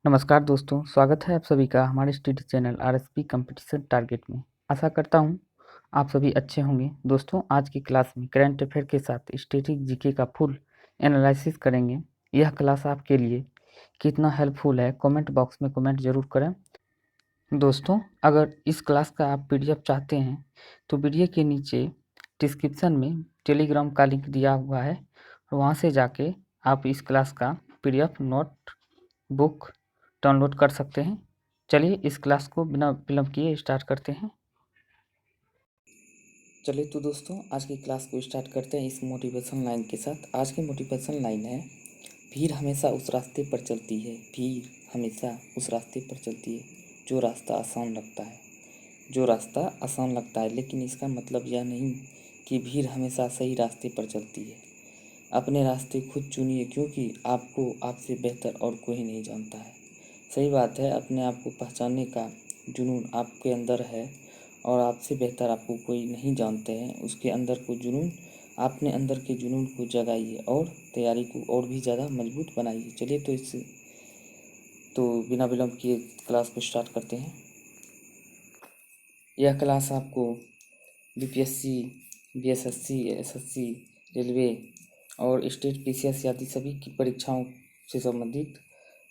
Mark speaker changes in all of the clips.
Speaker 1: नमस्कार दोस्तों, स्वागत है आप सभी का हमारे study channel RSP competition target में। आशा करता हूँ आप सभी अच्छे होंगे। दोस्तों, आज की क्लास में करंट अफेयर के साथ स्टैटिक जीके का फुल एनालिसिस करेंगे। यह क्लास आपके लिए कितना हेल्पफुल है, कमेंट बॉक्स में कमेंट जरूर करें। दोस्तों, अगर इस क्लास का आप पीडीएफ चाहते हैं तो वीडियो के नीचे डिस्क्रिप्शन में टेलीग्राम का लिंक दिया हुआ है, वहाँ से जाके आप इस क्लास का पीडीएफ नोट बुक डाउनलोड कर सकते हैं। चलिए इस क्लास को बिना विलंब किए स्टार्ट करते हैं। चलिए तो दोस्तों, आज की क्लास को स्टार्ट करते हैं इस मोटिवेशन लाइन के साथ। आज की मोटिवेशन लाइन है, भीड़ हमेशा उस रास्ते पर चलती है, भीड़ हमेशा उस रास्ते पर चलती है जो रास्ता आसान लगता है, जो रास्ता आसान लगता है। लेकिन इसका मतलब यह नहीं कि भीड़ हमेशा सही रास्ते पर चलती है। अपने रास्ते खुद चुनिए, क्योंकि आपको आपसे बेहतर और कोई नहीं जानता है। सही बात है, अपने आप को पहचानने का जुनून आपके अंदर है और आपसे बेहतर आपको कोई नहीं जानते हैं। उसके अंदर को जुनून, अपने अंदर के जुनून को जगाइए और तैयारी को और भी ज़्यादा मजबूत बनाइए। चलिए तो बिना विलंब किए क्लास को स्टार्ट करते हैं। यह क्लास आपको बीपीएससी, बीएसएससी, एसएससी, रेलवे और स्टेट पीसीएस आदि सभी की परीक्षाओं से संबंधित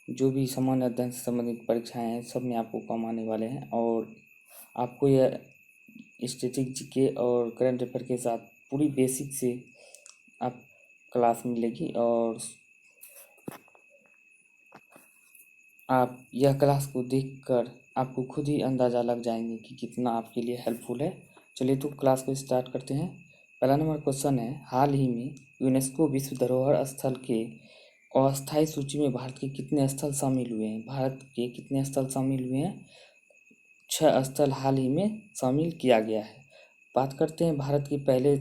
Speaker 1: जो भी सामान्य अध्ययन से संबंधित परीक्षाएं हैं, सब में आपको काम आने वाले हैं। और आपको यह स्टैटिक जीके और करंट अफेयर के साथ पूरी बेसिक से आप क्लास मिलेगी और आप यह क्लास को देखकर आपको खुद ही अंदाज़ा लग जाएंगे कि कितना आपके लिए हेल्पफुल है। चलिए तो क्लास को स्टार्ट करते हैं। पहला नंबर क्वेश्चन है, हाल ही में यूनेस्को विश्व धरोहर स्थल के अस्थायी सूची में भारत के कितने स्थल शामिल हुए हैं? भारत के कितने स्थल शामिल हुए हैं? 6 स्थल हाल ही में शामिल किया गया है। बात करते हैं भारत के पहले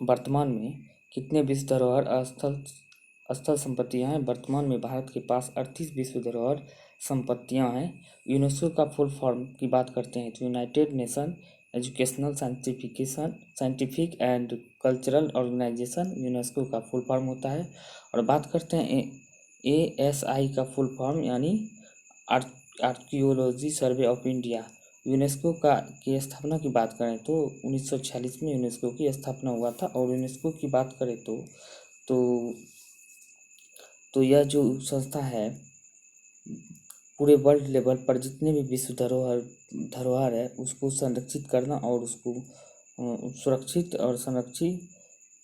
Speaker 1: वर्तमान में कितने विश्व धरोहर स्थल संपत्तियां हैं? वर्तमान में भारत के पास 38 विश्व धरोहर संपत्तियां हैं। यूनेस्को का फुल फॉर्म की बात करते हैं तो United Nation Educational Scientific and Cultural Organisation UNESCO का फुल फॉर्म होता है। और बात करते हैं ASI का फुल फॉर्म यानी archaeology survey of India. UNESCO की स्थापना की बात करें तो 1946 में यूनेस्को की स्थापना हुआ था। और यूनेस्को की बात करें तो यह जो संस्था है, पूरे वर्ल्ड लेवल पर जितने भी विश्व धरोहर है उसको संरक्षित करना और उसको सुरक्षित और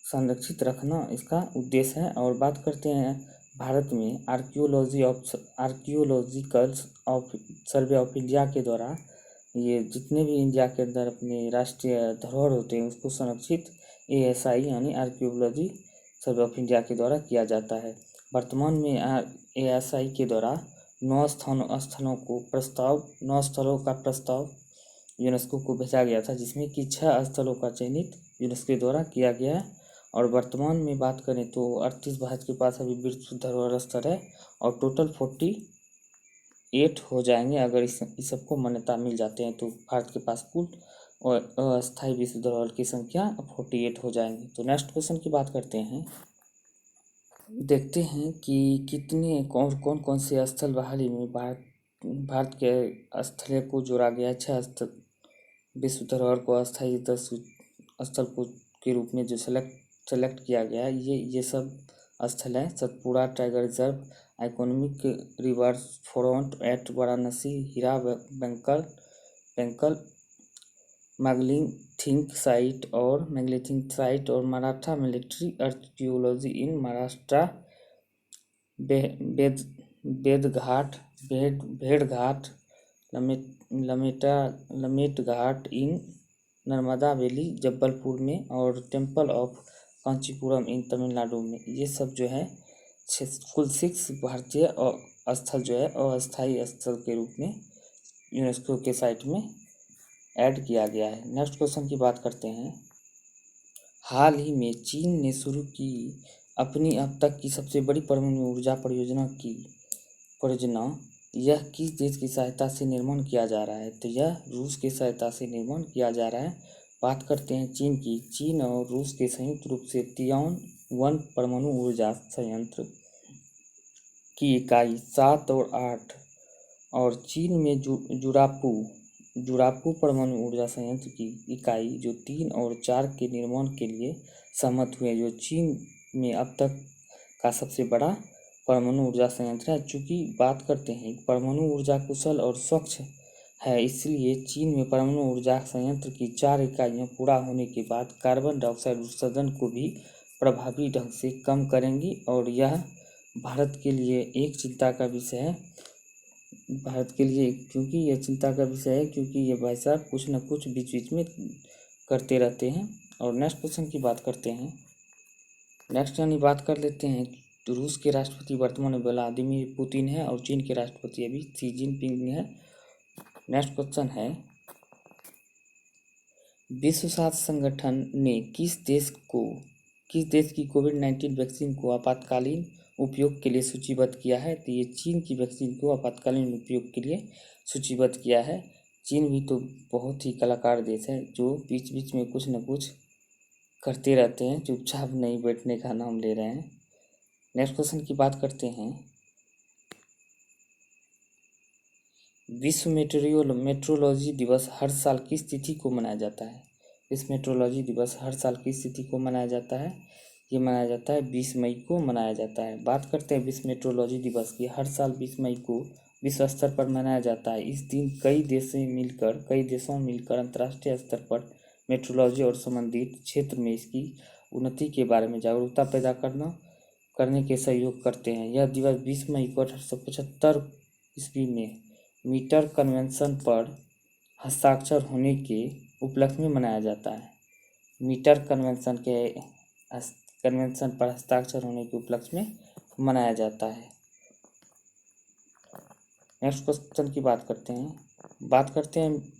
Speaker 1: संरक्षित रखना इसका उद्देश्य है। और बात करते हैं भारत में आर्कियोलॉजिकल सर्वे ऑफ इंडिया के द्वारा ये जितने भी इंडिया के अंदर अपने राष्ट्रीय धरोहर होते हैं उसको संरक्षित ASI यानी आर्कियोलॉजी सर्वे ऑफ इंडिया के द्वारा किया जाता है। वर्तमान में ASI के द्वारा 9 स्थलों का प्रस्ताव यूनेस्को को भेजा गया था, जिसमें कि 6 स्थलों का चयनित यूनेस्को द्वारा किया गया है। और वर्तमान में बात करें तो 38 भारत के पास अभी विश्व धरोहर स्थल है और टोटल 48 हो जाएंगे। अगर इस सबको मान्यता मिल जाते हैं तो भारत के पास कुल और अस्थायी विश्व धरोहर की संख्या 48 हो जाएंगे। तो नेक्स्ट क्वेश्चन की बात करते हैं, देखते हैं कि कितने कौन कौन से स्थल हाल ही में भारत के स्थल को जोड़ा गया है। 6 स्थल विश्व धरोहर को अस्थायी 10 स्थल को के रूप में जो सेलेक्ट किया गया है, ये सब स्थल हैं। Satpura tiger reserve, iconic river front at Varanasi, Hire Benkal megalithic site और Maratha military archaeology in Maharashtra, भेड़घाट, लमेट घाट इन नर्मदा वैली जबलपुर में और temple of Kanchipuram in Tamil Nadu में। ये सब जो है कुल 6 भारतीय स्थल जो है अस्थायी स्थल के रूप में यूनेस्को के साइट में ऐड किया गया है। नेक्स्ट क्वेश्चन की बात करते हैं, हाल ही में चीन ने शुरू की अपनी अब तक की सबसे बड़ी परमाणु ऊर्जा परियोजना यह किस देश की सहायता से निर्माण किया जा रहा है? तो यह रूस की सहायता से निर्माण किया जा रहा है। बात करते हैं चीन की। चीन और रूस के संयुक्त रूप से तियान-1 परमाणु ऊर्जा संयंत्र की इकाई 7 और 8 और चीन में जुरापू परमाणु ऊर्जा संयंत्र की इकाई जो 3 और 4 के निर्माण के लिए सहमत हुए, जो चीन में अब तक का सबसे बड़ा परमाणु ऊर्जा संयंत्र है। चूँकि बात करते हैं परमाणु ऊर्जा कुशल और स्वच्छ है, इसलिए चीन में परमाणु ऊर्जा संयंत्र की 4 इकाइयाँ पूरा होने के बाद कार्बन डाइऑक्साइड उत्सर्जन को भी प्रभावी ढंग से कम करेंगी और यह भारत के लिए एक चिंता का विषय है। भारत के लिए क्योंकि यह चिंता का विषय है, क्योंकि ये भाई साहब कुछ न कुछ बीच बीच में करते रहते हैं। और नेक्स्ट क्वेश्चन की बात करते हैं। नेक्स्ट यानी बात कर लेते हैं, तो रूस के राष्ट्रपति वर्तमान में व्लादिमीर पुतिन है और चीन के राष्ट्रपति अभी शी जिनपिंग है। नेक्स्ट क्वेश्चन है, विश्व स्वास्थ्य संगठन ने किस देश की कोविड-19 वैक्सीन को आपातकालीन उपयोग के लिए सूचीबद्ध किया है? तो ये चीन की वैक्सीन को आपातकालीन उपयोग के लिए सूचीबद्ध किया है। चीन भी तो बहुत ही कलाकार देश है, जो बीच बीच में कुछ न कुछ करते रहते हैं, चुपचाप नहीं बैठने का नाम ले रहे हैं। नेक्स्ट क्वेश्चन की बात करते हैं, विश्व मेट्रोलॉजी दिवस हर साल किस तिथि को मनाया जाता है? विश्व मेट्रोलॉजी दिवस हर साल किस तिथि को मनाया जाता है? ये मनाया जाता है 20 मई को मनाया जाता है। बात करते हैं विश्व मेट्रोलॉजी दिवस की। हर साल 20 मई को विश्व स्तर पर मनाया जाता है। इस दिन कई देशों मिलकर अंतर्राष्ट्रीय स्तर पर मेट्रोलॉजी और संबंधित क्षेत्र में इसकी उन्नति के बारे में जागरूकता पैदा करने के सहयोग करते हैं। यह दिवस 20 मई को 1875 ईस्वी में मीटर कन्वेंशन पर हस्ताक्षर होने के उपलक्ष्य में मनाया जाता है। मीटर कन्वेंशन पर हस्ताक्षर होने के उपलक्ष्य में मनाया जाता है। नेक्स्ट क्वेश्चन की बात करते हैं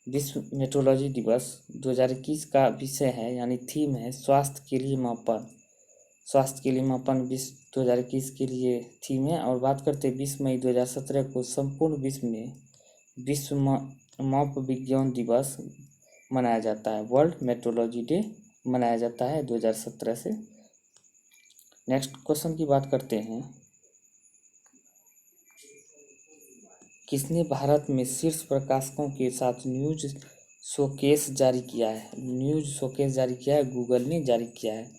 Speaker 1: विश्व मेट्रोलॉजी दिवस 2021 का विषय है, यानी थीम है स्वास्थ्य के लिए मापन विश्व 2021 के लिए थीम है। और बात करते हैं 20 मई 2017 को संपूर्ण विश्व में विश्व माप विज्ञान दिवस मनाया जाता है। वर्ल्ड मेट्रोलॉजी डे मनाया जाता है 2017 से। नेक्स्ट क्वेश्चन की बात करते हैं, किसने भारत में शीर्ष प्रकाशकों के साथ न्यूज शोकेस जारी किया है? न्यूज शोकेस जारी किया है, गूगल ने जारी किया है।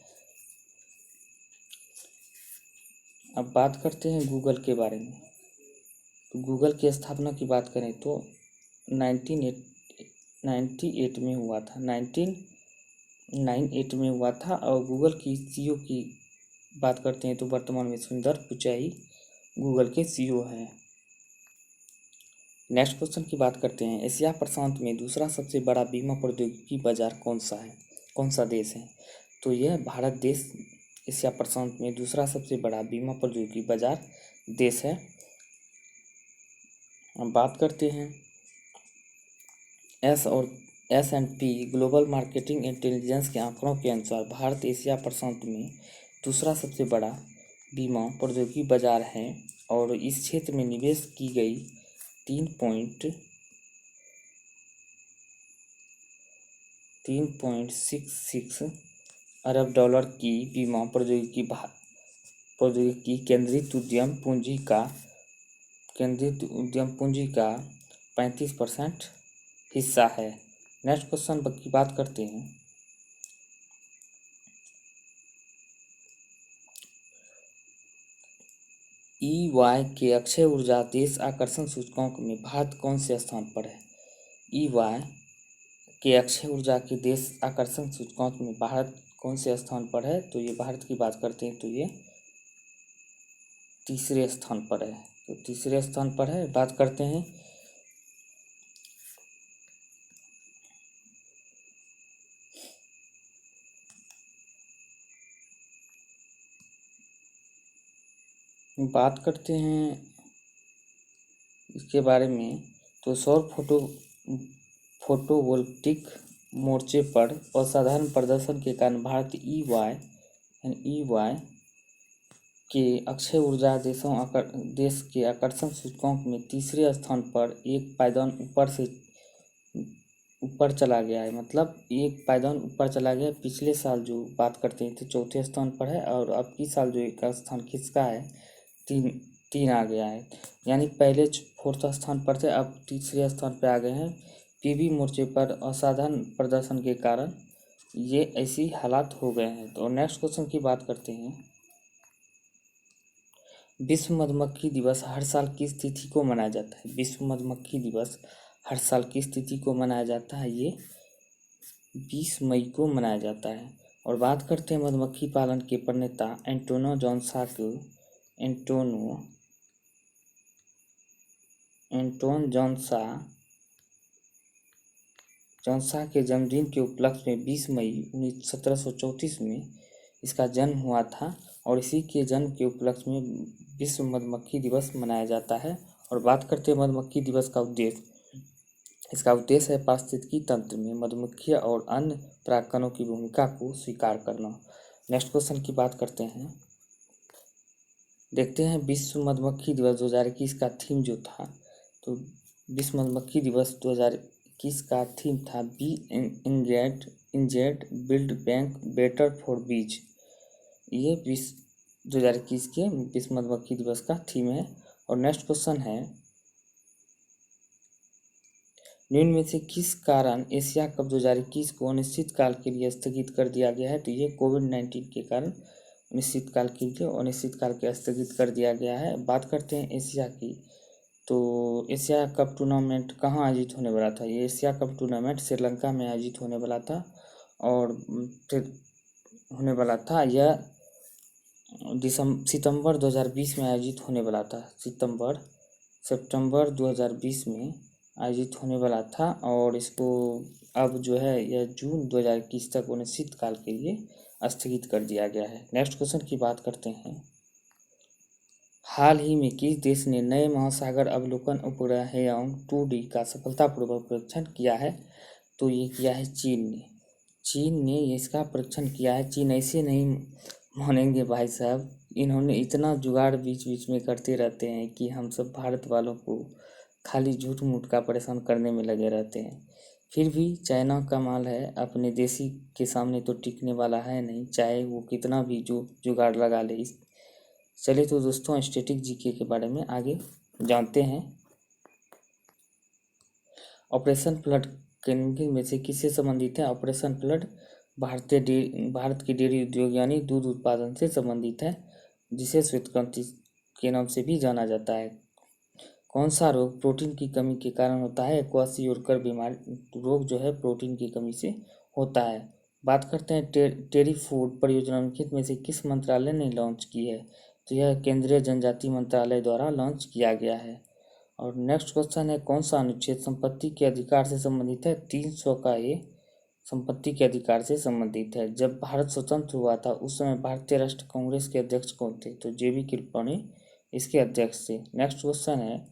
Speaker 1: अब बात करते हैं गूगल के बारे में। तो गूगल की स्थापना की बात करें तो 1998 में हुआ था। 1998 में हुआ था। और गूगल की सीईओ की बात करते हैं तो वर्तमान में सुंदर पिचाई गूगल के सीईओ हैं। नेक्स्ट क्वेश्चन की बात करते हैं, एशिया प्रशांत में दूसरा सबसे बड़ा बीमा प्रौद्योगिकी बाजार कौन सा देश है? तो यह भारत देश एशिया प्रशांत में दूसरा सबसे बड़ा बीमा प्रौद्योगिकी बाजार देश है। अब बात करते हैं S&P ग्लोबल मार्केटिंग इंटेलिजेंस के आंकड़ों के अनुसार भारत एशिया प्रशांत में दूसरा सबसे बड़ा बीमा प्रौद्योगिकी बाजार है और इस क्षेत्र में निवेश की गई 3.66 अरब डॉलर की बीमा प्रौद्योगिकी केंद्रित उद्यम पूंजी का 35% हिस्सा है। नेक्स्ट क्वेश्चन की बात करते हैं, EY के अक्षय ऊर्जा देश आकर्षण सूचकांक में भारत कौन से स्थान पर है? EY के अक्षय ऊर्जा के देश आकर्षण सूचकांक में भारत कौन से स्थान पर है? तो ये भारत की बात करते हैं तो ये तीसरे स्थान पर है। तो तीसरे स्थान पर है। बात करते हैं इसके बारे में, तो सौर फोटोवोल्टिक मोर्चे पर असाधारण प्रदर्शन के कारण भारत EY के अक्षय ऊर्जा देश के आकर्षण सूचकांक में तीसरे स्थान पर एक पायदान ऊपर चला गया है। मतलब एक पायदान ऊपर चला गया। पिछले साल जो बात करते हैं तो चौथे स्थान पर है और अब की साल जो एक स्थान किसका है, 3 आ गया है, यानी पहले 4th स्थान पर थे, अब तीसरे स्थान पर आ गए हैं। पीवी मोर्चे पर असाधारण प्रदर्शन के कारण ये ऐसी हालात हो गए हैं। तो नेक्स्ट क्वेश्चन की बात करते हैं। विश्व मधुमक्खी दिवस हर साल किस तिथि को मनाया जाता है? विश्व मधुमक्खी दिवस हर साल किस तिथि को मनाया जाता है? ये 20 मई को मनाया जाता है। और बात करते हैं मधुमक्खी पालन के प्रणेता एंटोनो जॉनसा को। एंटोन जॉनसा के जन्मदिन के उपलक्ष्य में 20 मई 1734 में इसका जन्म हुआ था, और इसी के जन्म के उपलक्ष्य में विश्व मधुमक्खी दिवस मनाया जाता है। और बात करते हैं मधुमक्खी दिवस का उद्देश्य। इसका उद्देश्य है पारिस्थितिकी तंत्र में मधुमक्खियाँ और अन्य परागकणों की भूमिका को स्वीकार करना। नेक्स्ट क्वेश्चन की बात करते हैं। देखते हैं विश्व मधुमक्खी दिवस 2021 का थीम जो था, तो विश्व मधुमक्खी दिवस 2021 का थीम था bee engaged build back better for bees. ये 2021 के विश्व मधुमक्खी दिवस का थीम है। और नेक्स्ट क्वेश्चन है, निम्न में से किस कारण एशिया कप 2021 को अनिश्चित काल के लिए स्थगित कर दिया गया है? तो ये कोविड-19 के कारण अनिश्चित काल के स्थगित कर दिया गया है। बात करते हैं एशिया की, तो एशिया कप टूर्नामेंट कहाँ आयोजित होने वाला था? ये एशिया कप टूर्नामेंट श्रीलंका में आयोजित होने वाला था, और फिर होने वाला था यह सितंबर 2020 में आयोजित होने वाला था। सितंबर 2020 में आयोजित होने वाला था, और इसको अब जो है यह जून 2021 तक अनिश्चित काल के लिए स्थगित कर दिया गया है। नेक्स्ट क्वेश्चन की बात करते हैं। हाल ही में किस देश ने नए महासागर अवलोकन उपग्रह एवं 2D का सफलतापूर्वक परीक्षण किया है? तो ये किया है चीन ने इसका परीक्षण किया है। चीन ऐसे नहीं मानेंगे भाई साहब, इन्होंने इतना जुगाड़ बीच बीच में करते रहते हैं कि हम सब भारत वालों को खाली झूठ मूठ का परेशान करने में लगे रहते हैं। फिर भी चाइना का माल है, अपने देसी के सामने तो टिकने वाला है नहीं, चाहे वो कितना भी जुगाड़ लगा ले। चलिए तो दोस्तों, स्टैटिक जीके के बारे में आगे जानते हैं। ऑपरेशन फ्लड किन में से किससे संबंधित है? ऑपरेशन फ्लड भारत की डेयरी उद्योग यानी दूध उत्पादन से संबंधित है, जिसे श्वेत क्रांति के नाम से भी जाना जाता है। कौन सा रोग प्रोटीन की कमी के कारण होता है? क्वाशियोरकर बीमारी रोग जो है प्रोटीन की कमी से होता है। बात करते हैं टेरी फूड परियोजना निम्नलिखित में से किस मंत्रालय ने लॉन्च की है? तो यह केंद्रीय जनजाति मंत्रालय द्वारा लॉन्च किया गया है। और नेक्स्ट क्वेश्चन है, कौन सा अनुच्छेद संपत्ति के अधिकार से संबंधित है? 300 का ये संपत्ति के अधिकार से संबंधित है। जब भारत स्वतंत्र हुआ था उस समय भारतीय राष्ट्रीय कांग्रेस के अध्यक्ष कौन थे? तो JB कृपलानी इसके अध्यक्ष थे। नेक्स्ट क्वेश्चन है,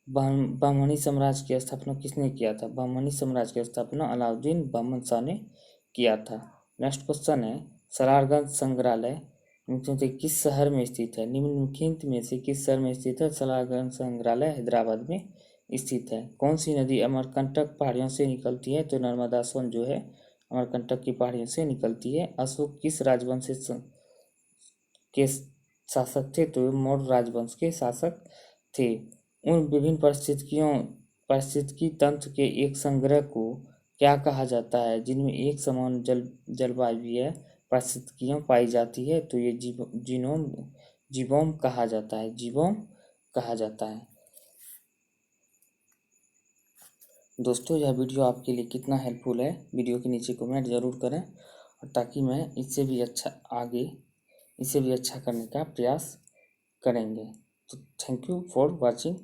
Speaker 1: बहमनी साम्राज्य की स्थापना किसने किया था? बहमनी साम्राज्य की स्थापना अलाउद्दीन बहमन शाह ने किया था। नेक्स्ट क्वेश्चन है, सलारगंज संग्रहालय किस शहर में स्थित है? निम्नलिखित में से किस शहर में स्थित है? सलारगंज संग्रहालय हैदराबाद में स्थित है। कौन सी नदी अमरकंटक पहाड़ियों से निकलती है? तो नर्मदा सोन जो है अमरकंटक की पहाड़ियों से निकलती है। अशोक किस राजवंश के शासक थे? तो मौर्य राजवंश के शासक थे। उन विभिन्न पारिस्थितिकी तंत्र के एक संग्रह को क्या कहा जाता है जिनमें एक समान जलवायु पारिस्थितिकियाँ पाई जाती है? तो ये जीवोम कहा जाता है। दोस्तों, यह वीडियो आपके लिए कितना हेल्पफुल है, वीडियो के नीचे कमेंट ज़रूर करें, और ताकि मैं इससे भी अच्छा करने का प्रयास करेंगे। तो थैंक यू फॉर वॉचिंग।